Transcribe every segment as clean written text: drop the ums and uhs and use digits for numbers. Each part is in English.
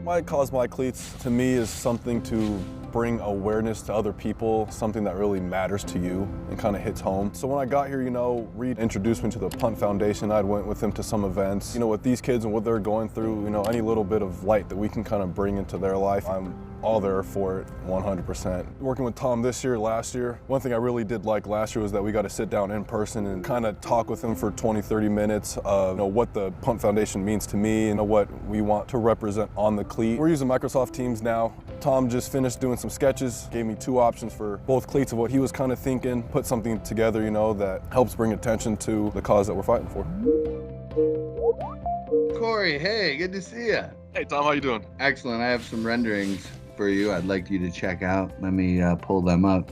My Cause My Cleats, to me, is something to bring awareness to other people, something that really matters to you and kind of hits home. So when I got here, Reed introduced me to the Punt Foundation. I went with him to some events. With these kids and what they're going through, any little bit of light that we can kind of bring into their life, I'm all there for it, 100%. Working with Tom this year, last year, one thing I really did like last year was that we got to sit down in person and kind of talk with him for 20, 30 minutes of what the Punt Foundation means to me and what we want to represent on the cleat. We're using Microsoft Teams now. Tom just finished doing some sketches, gave me 2 options for both cleats of what he was kind of thinking, put something together, that helps bring attention to the cause that we're fighting for. Corey, hey, good to see you. Hey Tom, how you doing? Excellent. I have some renderings for you I'd like you to check out. Let me pull them up.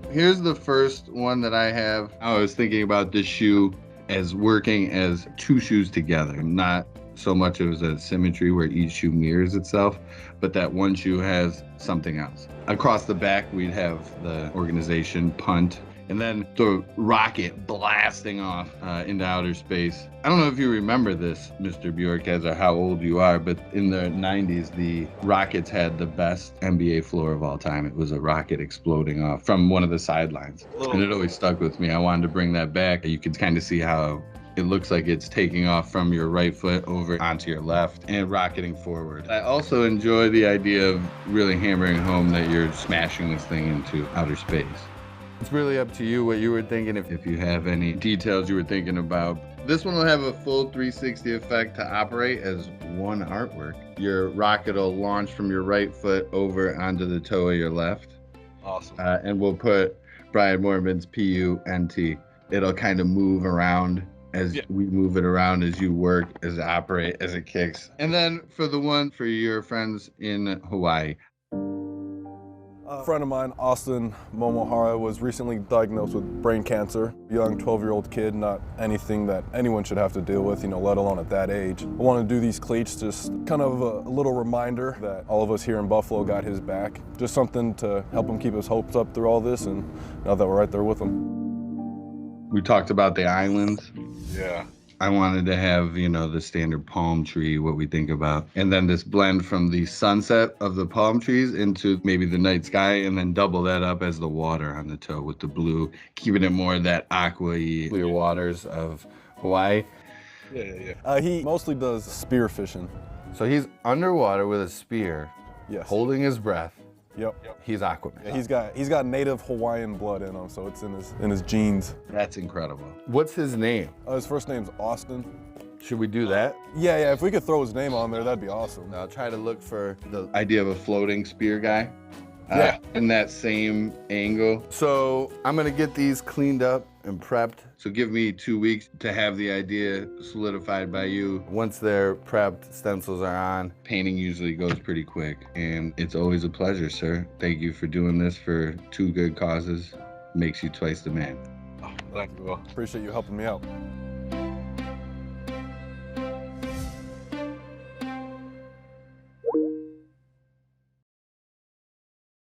Here's the first one that I have. I was thinking about this shoe as working as 2 shoes together, not so much as a symmetry where each shoe mirrors itself, but that one shoe has something else. Across the back, we'd have the organization Punt, and then the rocket blasting off into outer space. I don't know if you remember this, Mr. Bojorquez, or how old you are, but in the 90s, the Rockets had the best NBA floor of all time. It was a rocket exploding off from one of the sidelines. And it always stuck with me. I wanted to bring that back. You could kind of see how it looks like it's taking off from your right foot over onto your left and rocketing forward. I also enjoy the idea of really hammering home that you're smashing this thing into outer space. It's really up to you what you were thinking, if you have any details you were thinking about. This one will have a full 360 effect to operate as one artwork. Your rocket will launch from your right foot over onto the toe of your left. Awesome. And we'll put Brian Mormon's PUNT. It'll kind of move around as we move it around, as you work, as it operate, as it kicks. And then for the one for your friends in Hawaii. A friend of mine, Austin Momohara, was recently diagnosed with brain cancer. Young 12-year-old kid, not anything that anyone should have to deal with, let alone at that age. I want to do these cleats, just kind of a little reminder that all of us here in Buffalo got his back. Just something to help him keep his hopes up through all this, and now that we're right there with him. We talked about the islands. Yeah. I wanted to have, the standard palm tree, what we think about. And then this blend from the sunset of the palm trees into maybe the night sky, and then double that up as the water on the toe with the blue, keeping it more that aqua-y clear waters of Hawaii. Yeah. He mostly does spear fishing. So he's underwater with a spear, Yes. holding his breath. Yep. He's Aquaman. Yeah, he's got native Hawaiian blood in him, so it's in his genes. That's incredible. What's his name? His first name's Austin. Should we do that? Yeah, if we could throw his name on there, that'd be awesome. I'll try to look for the idea of a floating spear guy. Yeah. In that same angle. So I'm gonna get these cleaned up and prepped. So give me 2 weeks to have the idea solidified by you. Once they're prepped, stencils are on. Painting usually goes pretty quick, and it's always a pleasure, sir. Thank you for doing this for 2 good causes. Makes you twice the man. Thank you. Appreciate you helping me out.